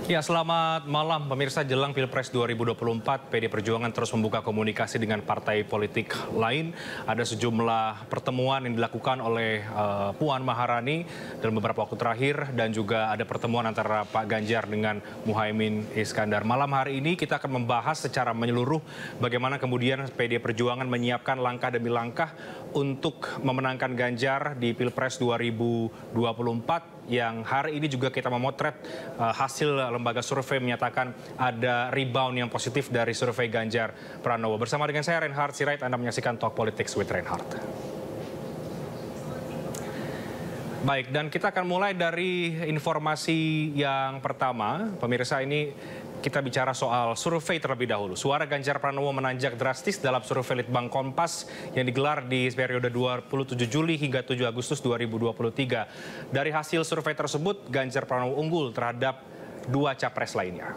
Ya, selamat malam pemirsa. Jelang Pilpres 2024, PD Perjuangan terus membuka komunikasi dengan partai politik lain. Ada sejumlah pertemuan yang dilakukan oleh Puan Maharani dalam beberapa waktu terakhir, dan juga ada pertemuan antara Pak Ganjar dengan Muhaimin Iskandar. Malam hari ini kita akan membahas secara menyeluruh bagaimana kemudian PD Perjuangan menyiapkan langkah demi langkah untuk memenangkan Ganjar di Pilpres 2024. Yang hari ini juga kita memotret hasil lembaga survei menyatakan ada rebound yang positif dari survei Ganjar Pranowo. Bersama dengan saya Reinhard Sirait, Anda menyaksikan Talk Politics with Reinhard. Baik, dan kita akan mulai dari informasi yang pertama. Pemirsa, ini kita bicara soal survei terlebih dahulu. Suara Ganjar Pranowo menanjak drastis dalam survei Litbang Kompas yang digelar di periode 27 Juli hingga 7 Agustus 2023. Dari hasil survei tersebut, Ganjar Pranowo unggul terhadap dua capres lainnya.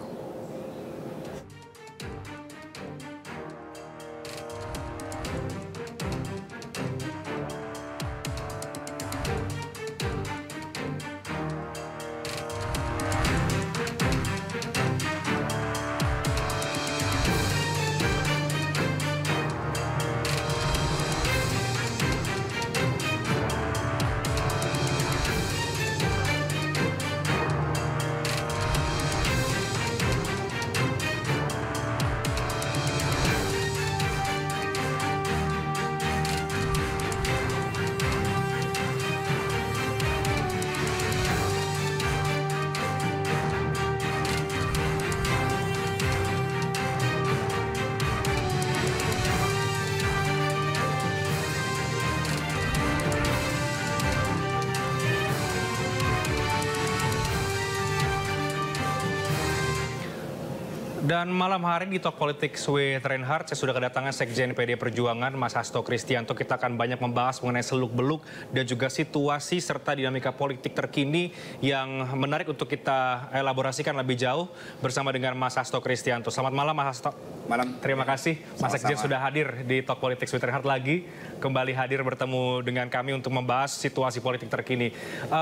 Dan malam hari di Talk Politics with Reinhard, saya sudah kedatangan Sekjen PD Perjuangan, Mas Hasto Kristianto. Kita akan banyak membahas mengenai seluk-beluk dan juga situasi serta dinamika politik terkini yang menarik untuk kita elaborasikan lebih jauh bersama dengan Mas Hasto Kristianto. Selamat malam, Mas Hasto. Malam. Terima kasih, Mas Sekjen sudah hadir di Talk Politics with Reinhard lagi. Kembali hadir bertemu dengan kami untuk membahas situasi politik terkini.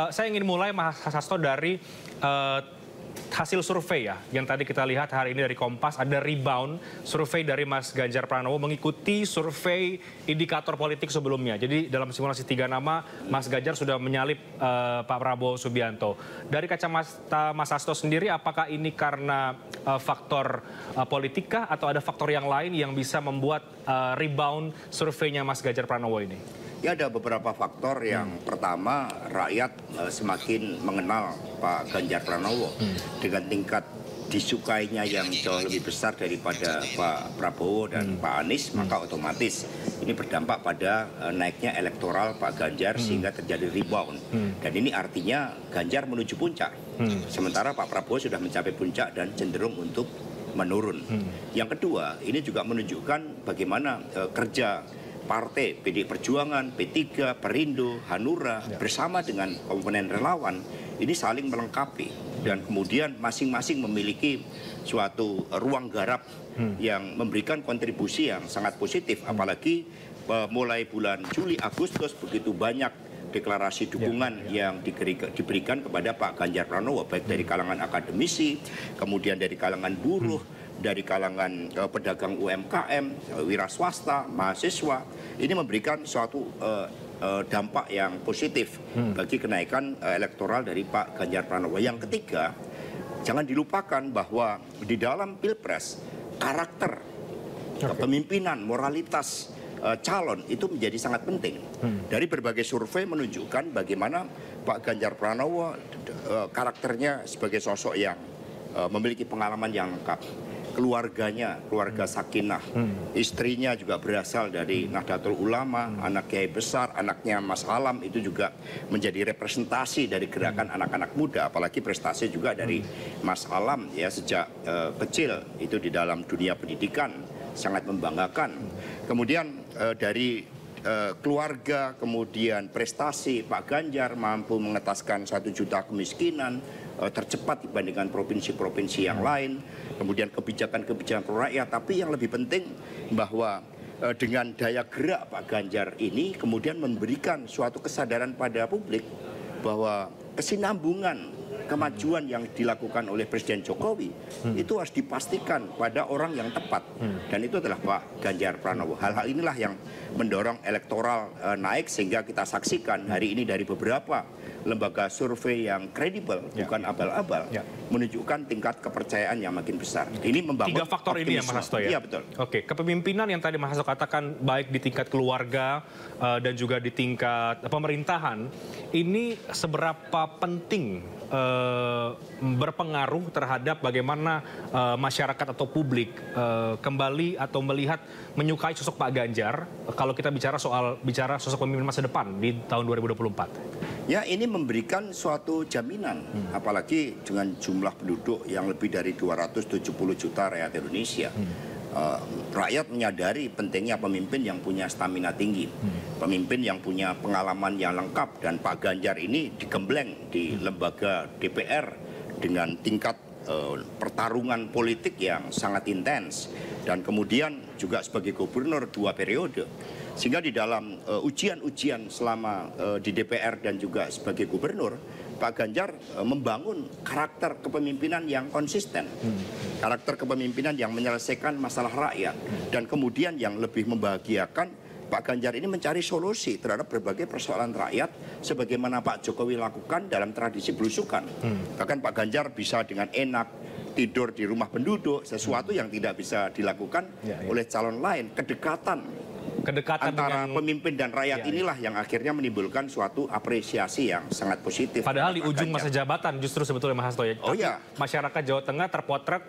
Saya ingin mulai, Mas Hasto, dari hasil survei ya, yang tadi kita lihat hari ini dari Kompas, ada rebound survei dari Mas Ganjar Pranowo mengikuti survei indikator politik sebelumnya. Jadi dalam simulasi 3 nama, Mas Ganjar sudah menyalip Pak Prabowo Subianto. Dari kacamata Mas Hasto sendiri, apakah ini karena faktor politika atau ada faktor yang lain yang bisa membuat rebound surveinya Mas Ganjar Pranowo ini? Ya, ada beberapa faktor. Yang pertama, rakyat semakin mengenal Pak Ganjar Pranowo dengan tingkat disukainya yang jauh lebih besar daripada Pak Prabowo dan Pak Anies, maka otomatis ini berdampak pada naiknya elektoral Pak Ganjar sehingga terjadi rebound. Dan ini artinya Ganjar menuju puncak, sementara Pak Prabowo sudah mencapai puncak dan cenderung untuk menurun. Yang kedua, ini juga menunjukkan bagaimana kerja partai PD Perjuangan, P3, Perindo, Hanura bersama dengan komponen relawan ini saling melengkapi dan kemudian masing-masing memiliki suatu ruang garap yang memberikan kontribusi yang sangat positif, apalagi mulai bulan Juli Agustus begitu banyak deklarasi dukungan yang diberikan kepada Pak Ganjar Pranowo, baik dari kalangan akademisi, kemudian dari kalangan buruh, dari kalangan pedagang UMKM, wira swasta, mahasiswa. Ini memberikan suatu dampak yang positif bagi kenaikan elektoral dari Pak Ganjar Pranowo. Yang ketiga, jangan dilupakan bahwa di dalam Pilpres, karakter kepemimpinan, moralitas calon itu menjadi sangat penting. Dari berbagai survei menunjukkan bagaimana Pak Ganjar Pranowo karakternya sebagai sosok yang memiliki pengalaman yang lengkap. Keluarganya, keluarga sakinah, istrinya juga berasal dari Nahdlatul Ulama, anak kiai besar, anaknya Mas Alam itu juga menjadi representasi dari gerakan anak-anak muda, apalagi prestasi juga dari Mas Alam ya sejak kecil itu di dalam dunia pendidikan sangat membanggakan. Kemudian dari keluarga, kemudian prestasi Pak Ganjar mampu mengetaskan 1 juta kemiskinan, tercepat dibandingkan provinsi-provinsi yang lain, kemudian kebijakan-kebijakan pro rakyat, tapi yang lebih penting bahwa dengan daya gerak Pak Ganjar ini kemudian memberikan suatu kesadaran pada publik bahwa kesinambungan kemajuan yang dilakukan oleh Presiden Jokowi itu harus dipastikan pada orang yang tepat. Dan itu adalah Pak Ganjar Pranowo. Hal-hal inilah yang mendorong elektoral naik sehingga kita saksikan hari ini dari beberapa lembaga survei yang kredibel, bukan abal-abal, menunjukkan tingkat kepercayaan yang makin besar. Ini membangun 3 faktor optimisme. ini ya Mas Hasto ya? Iya betul. Oke, kepemimpinan yang tadi Mas Hasto katakan baik di tingkat keluarga dan juga di tingkat pemerintahan, ini seberapa penting berpengaruh terhadap bagaimana masyarakat atau publik kembali atau melihat menyukai sosok Pak Ganjar kalau kita bicara sosok pemimpin masa depan di tahun 2024? Ya, ini memberikan suatu jaminan, apalagi dengan jumlah penduduk yang lebih dari 270 juta rakyat Indonesia. Rakyat menyadari pentingnya pemimpin yang punya stamina tinggi, pemimpin yang punya pengalaman yang lengkap, dan Pak Ganjar ini digembleng di lembaga DPR dengan tingkat pertarungan politik yang sangat intens, dan kemudian juga sebagai gubernur 2 periode. Sehingga di dalam ujian-ujian selama di DPR dan juga sebagai gubernur, Pak Ganjar membangun karakter kepemimpinan yang konsisten, karakter kepemimpinan yang menyelesaikan masalah rakyat, dan kemudian yang lebih membahagiakan, Pak Ganjar ini mencari solusi terhadap berbagai persoalan rakyat sebagaimana Pak Jokowi lakukan dalam tradisi belusukan. Bahkan Pak Ganjar bisa dengan enak tidur di rumah penduduk, sesuatu yang tidak bisa dilakukan oleh calon lain. Kedekatan antara pemimpin dan rakyat inilah yang akhirnya menimbulkan suatu apresiasi yang sangat positif. Padahal di ujung masa jabatan justru sebetulnya Mas Hasto ya. Masyarakat Jawa Tengah terpotret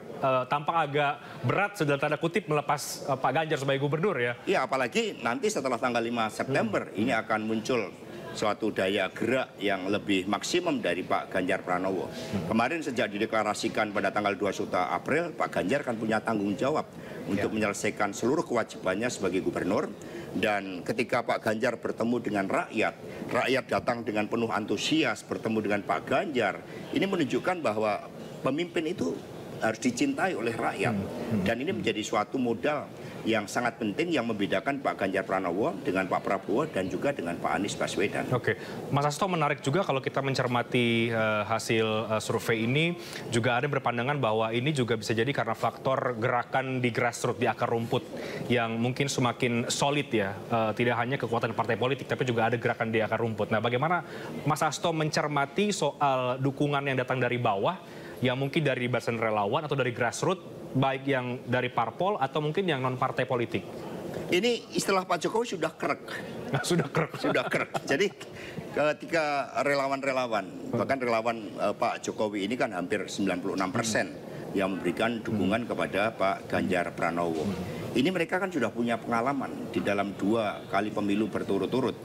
tampak agak berat dalam tanda kutip melepas Pak Ganjar sebagai gubernur ya. Iya, apalagi nanti setelah tanggal 5 September ini akan muncul suatu daya gerak yang lebih maksimum dari Pak Ganjar Pranowo. Kemarin sejak dideklarasikan pada tanggal 2 April, Pak Ganjar kan punya tanggung jawab untuk menyelesaikan seluruh kewajibannya sebagai gubernur. Dan ketika Pak Ganjar bertemu dengan rakyat, rakyat datang dengan penuh antusias bertemu dengan Pak Ganjar. Ini menunjukkan bahwa pemimpin itu harus dicintai oleh rakyat. Dan ini menjadi suatu modal yang sangat penting yang membedakan Pak Ganjar Pranowo dengan Pak Prabowo dan juga dengan Pak Anies Baswedan. Oke, Mas Hasto, menarik juga kalau kita mencermati hasil survei ini, juga ada berpandangan bahwa ini juga bisa jadi karena faktor gerakan di grassroots, di akar rumput yang mungkin semakin solid ya, tidak hanya kekuatan partai politik tapi juga ada gerakan di akar rumput. Nah, bagaimana Mas Hasto mencermati soal dukungan yang datang dari bawah, yang mungkin dari barisan relawan atau dari grassroots, baik yang dari parpol atau mungkin yang non partai politik? Ini istilah Pak Jokowi sudah kerek. Sudah kerek. Sudah kerek. Jadi ketika relawan-relawan, bahkan relawan Pak Jokowi ini kan hampir 96% yang memberikan dukungan kepada Pak Ganjar Pranowo. Ini mereka kan sudah punya pengalaman di dalam 2 kali pemilu berturut-turut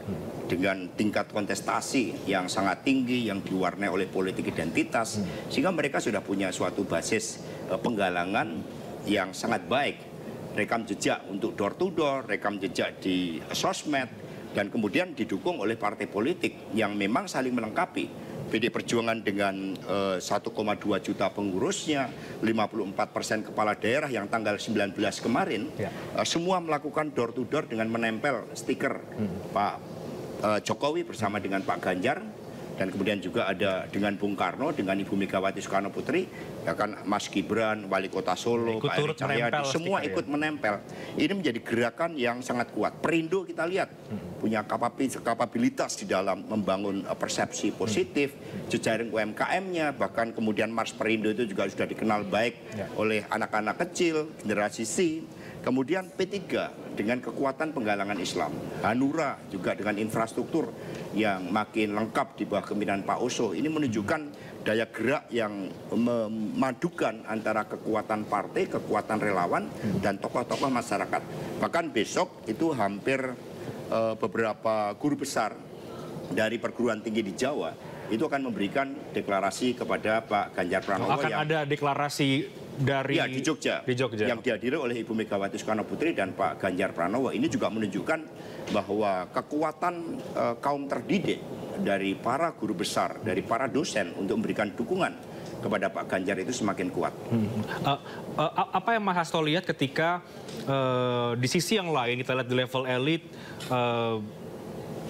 dengan tingkat kontestasi yang sangat tinggi, yang diwarnai oleh politik identitas, sehingga mereka sudah punya suatu basis penggalangan yang sangat baik, rekam jejak untuk door to door, rekam jejak di sosmed, dan kemudian didukung oleh partai politik yang memang saling melengkapi. PD Perjuangan dengan 1,2 juta pengurusnya, 54% kepala daerah yang tanggal 19 kemarin, semua melakukan door to door dengan menempel stiker Pak Jokowi bersama dengan Pak Ganjar. Dan kemudian juga ada dengan Bung Karno, dengan Ibu Megawati Soekarno Putri, ya kan Mas Gibran, Wali Kota Solo, Pak Erick Cahyadi, semua ikut menempel. Ini menjadi gerakan yang sangat kuat. Perindo kita lihat punya kapabilitas di dalam membangun persepsi positif, jejaring UMKM-nya, bahkan kemudian Mars Perindo itu juga sudah dikenal baik oleh anak-anak kecil, generasi C. Kemudian P3 dengan kekuatan penggalangan Islam, Hanura juga dengan infrastruktur yang makin lengkap di bawah kepemimpinan Pak Oso. Ini menunjukkan daya gerak yang memadukan antara kekuatan partai, kekuatan relawan, dan tokoh-tokoh masyarakat. Bahkan besok itu hampir beberapa guru besar dari perguruan tinggi di Jawa itu akan memberikan deklarasi kepada Pak Ganjar Pranowo. Akan ada deklarasi dari di Jogja, yang dihadiri oleh Ibu Megawati Soekarno Putri dan Pak Ganjar Pranowo. Ini juga menunjukkan bahwa kekuatan kaum terdidik dari para guru besar, dari para dosen untuk memberikan dukungan kepada Pak Ganjar itu semakin kuat. Apa yang Mas Hasto lihat ketika di sisi yang lain kita lihat di level elit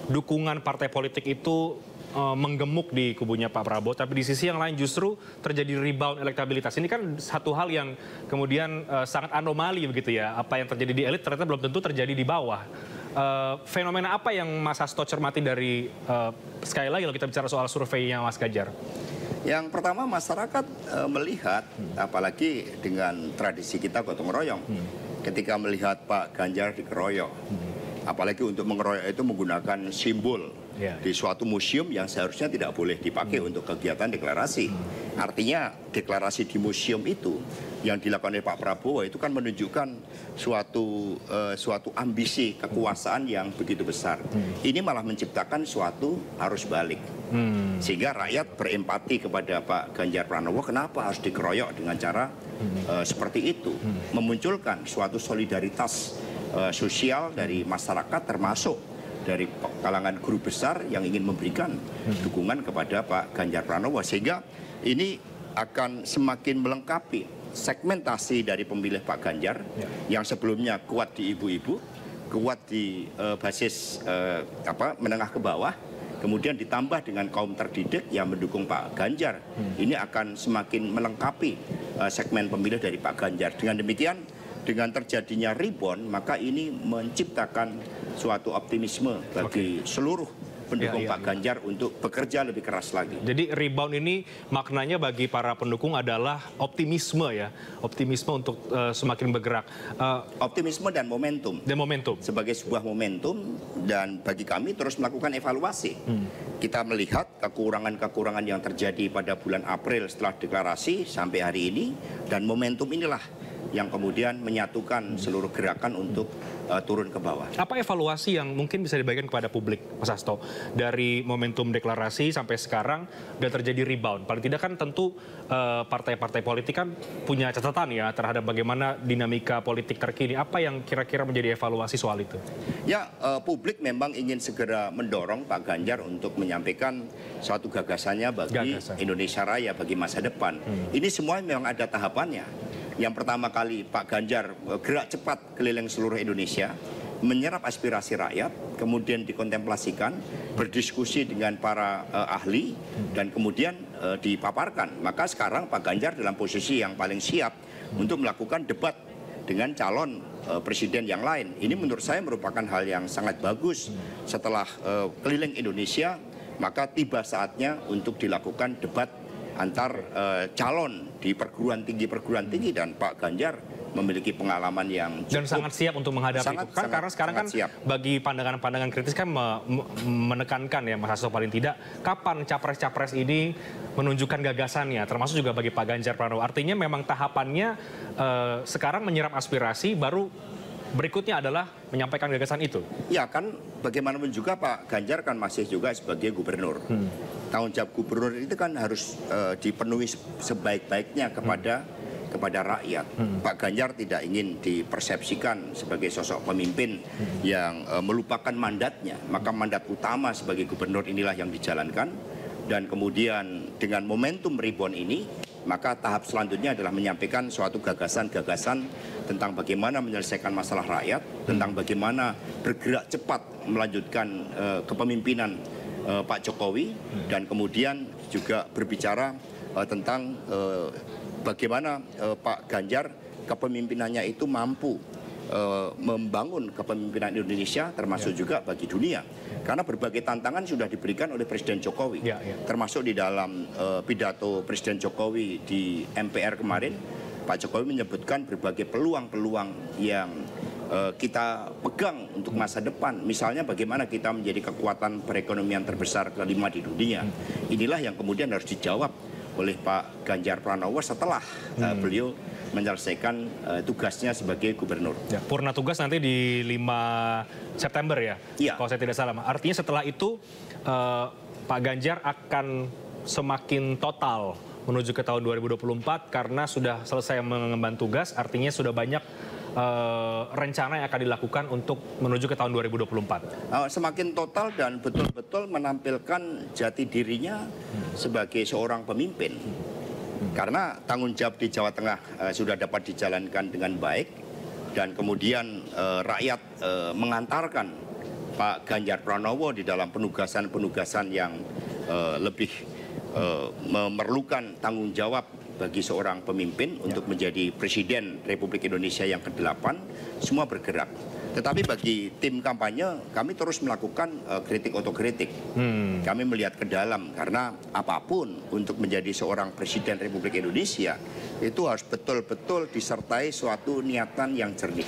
dukungan partai politik itu menggemuk di kubunya Pak Prabowo, tapi di sisi yang lain justru terjadi rebound elektabilitas. Ini kan satu hal yang kemudian sangat anomali begitu ya. Apa yang terjadi di elit ternyata belum tentu terjadi di bawah. Fenomena apa yang Mas Hasto cermati dari sekali lagi kalau kita bicara soal surveinya Mas Ganjar? Yang pertama masyarakat melihat, apalagi dengan tradisi kita gotong royong, ketika melihat Pak Ganjar dikeroyok, apalagi untuk mengeroyok itu menggunakan simbol di suatu museum yang seharusnya tidak boleh dipakai untuk kegiatan deklarasi. Artinya deklarasi di museum itu yang dilakukan oleh Pak Prabowo itu kan menunjukkan suatu ambisi kekuasaan yang begitu besar. Ini malah menciptakan suatu arus balik. Sehingga rakyat berempati kepada Pak Ganjar Pranowo, kenapa harus dikeroyok dengan cara seperti itu. Memunculkan suatu solidaritas sosial dari masyarakat termasuk dari kalangan guru besar yang ingin memberikan dukungan kepada Pak Ganjar Pranowo. Sehingga ini akan semakin melengkapi segmentasi dari pemilih Pak Ganjar yang sebelumnya kuat di ibu-ibu, kuat di basis menengah ke bawah, kemudian ditambah dengan kaum terdidik yang mendukung Pak Ganjar. Ini akan semakin melengkapi segmen pemilih dari Pak Ganjar. Dengan demikian, dengan terjadinya rebound, maka ini menciptakan suatu optimisme bagi seluruh pendukung Pak Ganjar untuk bekerja lebih keras lagi. Jadi rebound ini maknanya bagi para pendukung adalah optimisme ya, optimisme untuk semakin bergerak. Optimisme dan momentum. Dan momentum. Sebagai sebuah momentum, dan bagi kami terus melakukan evaluasi. Kita melihat kekurangan-kekurangan yang terjadi pada bulan April setelah deklarasi sampai hari ini, dan momentum inilah yang kemudian menyatukan seluruh gerakan untuk turun ke bawah. Apa evaluasi yang mungkin bisa dibagikan kepada publik, Mas Hasto, dari momentum deklarasi sampai sekarang dan terjadi rebound? Paling tidak kan tentu partai-partai politik kan punya catatan ya terhadap bagaimana dinamika politik terkini. Apa yang kira-kira menjadi evaluasi soal itu? Ya, publik memang ingin segera mendorong Pak Ganjar untuk menyampaikan suatu gagasannya bagi Indonesia Raya, bagi masa depan. Ini semua memang ada tahapannya. Yang pertama kali Pak Ganjar gerak cepat keliling seluruh Indonesia, menyerap aspirasi rakyat, kemudian dikontemplasikan, berdiskusi dengan para ahli, dan kemudian dipaparkan. Maka sekarang Pak Ganjar dalam posisi yang paling siap untuk melakukan debat dengan calon presiden yang lain. Ini menurut saya merupakan hal yang sangat bagus. Setelah keliling Indonesia, maka tiba saatnya untuk dilakukan debat antar calon di perguruan tinggi, dan Pak Ganjar memiliki pengalaman yang cukup. Dan sangat siap untuk menghadapi itu. Kan karena sekarang kan siap. Bagi pandangan-pandangan kritis kan menekankan ya Mas Hasto paling tidak kapan capres-capres ini menunjukkan gagasannya, termasuk juga bagi Pak Ganjar Pranowo. Artinya memang tahapannya sekarang menyerap aspirasi, baru berikutnya adalah menyampaikan gagasan itu. Ya kan bagaimanapun juga Pak Ganjar kan masih juga sebagai gubernur. Tanggung jawab gubernur itu kan harus dipenuhi sebaik-baiknya kepada rakyat. Pak Ganjar tidak ingin dipersepsikan sebagai sosok pemimpin yang melupakan mandatnya. Maka mandat utama sebagai gubernur inilah yang dijalankan. Dan kemudian dengan momentum rebound ini, maka tahap selanjutnya adalah menyampaikan suatu gagasan-gagasan tentang bagaimana menyelesaikan masalah rakyat, tentang bagaimana bergerak cepat melanjutkan kepemimpinan Pak Jokowi, dan kemudian juga berbicara tentang bagaimana Pak Ganjar kepemimpinannya itu mampu membangun kepemimpinan Indonesia termasuk juga bagi dunia. Karena berbagai tantangan sudah diberikan oleh Presiden Jokowi. Termasuk di dalam pidato Presiden Jokowi di MPR kemarin, Pak Jokowi menyebutkan berbagai peluang-peluang yang kita pegang untuk masa depan. Misalnya bagaimana kita menjadi kekuatan perekonomian terbesar kelima di dunia. Inilah yang kemudian harus dijawab oleh Pak Ganjar Pranowo setelah beliau menyelesaikan tugasnya sebagai gubernur. Ya, purna tugas nanti di 5 September ya, kalau saya tidak salah. Artinya setelah itu Pak Ganjar akan semakin total menuju ke tahun 2024 karena sudah selesai mengemban tugas, artinya sudah banyak rencana yang akan dilakukan untuk menuju ke tahun 2024. Semakin total dan betul-betul menampilkan jati dirinya sebagai seorang pemimpin. Karena tanggung jawab di Jawa Tengah sudah dapat dijalankan dengan baik, dan kemudian rakyat mengantarkan Pak Ganjar Pranowo di dalam penugasan-penugasan yang lebih memerlukan tanggung jawab bagi seorang pemimpin untuk menjadi Presiden Republik Indonesia yang ke-8, semua bergerak. Tetapi bagi tim kampanye, kami terus melakukan kritik otokritik. Kami melihat ke dalam, karena apapun untuk menjadi seorang Presiden Republik Indonesia, itu harus betul-betul disertai suatu niatan yang jernih.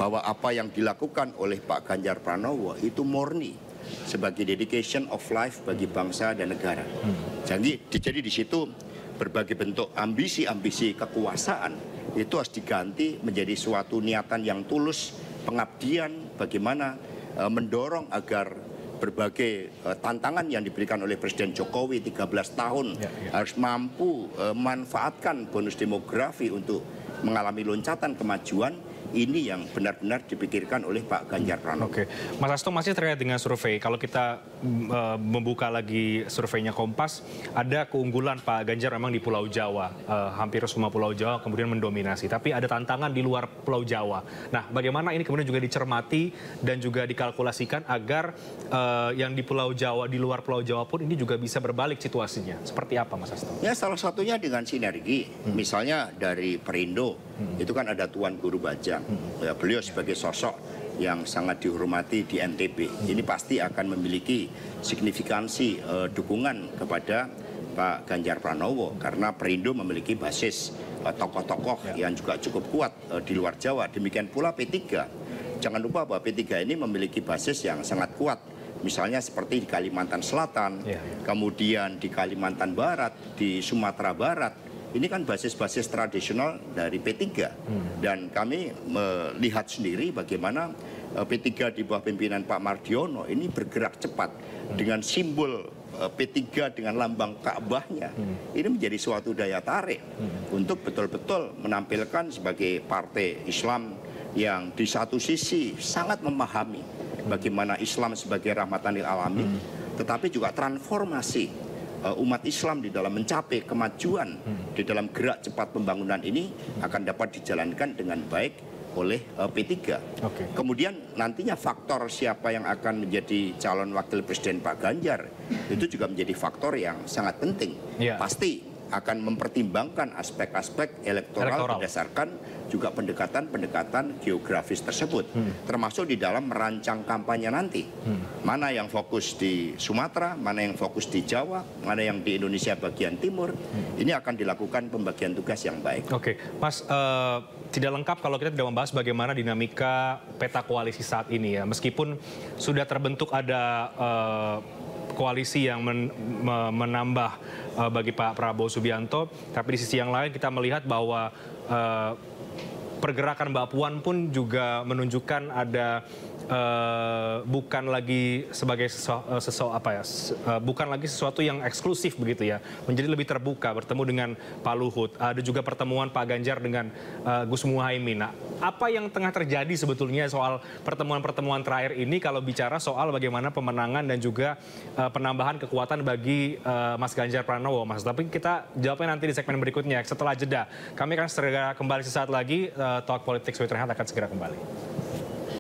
Bahwa apa yang dilakukan oleh Pak Ganjar Pranowo itu murni sebagai dedication of life bagi bangsa dan negara. Jadi di situ berbagai bentuk ambisi-ambisi kekuasaan itu harus diganti menjadi suatu niatan yang tulus, pengabdian, bagaimana mendorong agar berbagai tantangan yang diberikan oleh Presiden Jokowi 13 tahun harus mampu memanfaatkan bonus demografi untuk mengalami loncatan kemajuan. Ini yang benar-benar dipikirkan oleh Pak Ganjar Pranowo. Oke, Mas Hasto masih terkait dengan survei. Kalau kita membuka lagi surveinya Kompas, ada keunggulan Pak Ganjar memang di Pulau Jawa. Hampir semua Pulau Jawa kemudian mendominasi. Tapi ada tantangan di luar Pulau Jawa. Nah, bagaimana ini kemudian juga dicermati dan juga dikalkulasikan agar yang di Pulau Jawa, di luar Pulau Jawa pun ini juga bisa berbalik situasinya. Seperti apa, Mas Hasto? Ya, salah satunya dengan sinergi. Misalnya dari Perindo, itu kan ada Tuan Guru Bajang. Ya, beliau sebagai sosok yang sangat dihormati di NTB. Ini pasti akan memiliki signifikansi dukungan kepada Pak Ganjar Pranowo, karena Perindo memiliki basis tokoh-tokoh yang juga cukup kuat di luar Jawa. Demikian pula P3. Jangan lupa bahwa P3 ini memiliki basis yang sangat kuat. Misalnya seperti di Kalimantan Selatan, kemudian di Kalimantan Barat, di Sumatera Barat. Ini kan basis-basis tradisional dari P3. Dan kami melihat sendiri bagaimana P3 di bawah pimpinan Pak Mardiono ini bergerak cepat dengan simbol P3 dengan lambang Ka'bahnya. Ini menjadi suatu daya tarik untuk betul-betul menampilkan sebagai partai Islam yang di satu sisi sangat memahami bagaimana Islam sebagai rahmatan lil alamin, tetapi juga transformasi umat Islam di dalam mencapai kemajuan di dalam gerak cepat pembangunan ini akan dapat dijalankan dengan baik oleh P3. Kemudian nantinya faktor siapa yang akan menjadi calon wakil presiden Pak Ganjar itu juga menjadi faktor yang sangat penting. Pasti akan mempertimbangkan aspek-aspek elektoral berdasarkan juga pendekatan-pendekatan geografis tersebut, termasuk di dalam merancang kampanye nanti. Mana yang fokus di Sumatera, mana yang fokus di Jawa, mana yang di Indonesia bagian timur. Ini akan dilakukan pembagian tugas yang baik. Oke, Mas, tidak lengkap kalau kita tidak membahas bagaimana dinamika peta koalisi saat ini ya. Meskipun sudah terbentuk ada koalisi yang menambah bagi Pak Prabowo Subianto, tapi di sisi yang lain kita melihat bahwa pergerakan Mbak Puan pun juga menunjukkan ada bukan lagi sebagai bukan lagi sesuatu yang eksklusif begitu ya, menjadi lebih terbuka bertemu dengan Pak Luhut. Ada juga pertemuan Pak Ganjar dengan Gus Muhaimin. Nah, apa yang tengah terjadi sebetulnya soal pertemuan-pertemuan terakhir ini kalau bicara soal bagaimana pemenangan dan juga penambahan kekuatan bagi Mas Ganjar Pranowo, Mas. Tapi kita jawabnya nanti di segmen berikutnya setelah jeda. Kami akan segera kembali sesaat lagi. Talk Politics with Rehat akan segera kembali.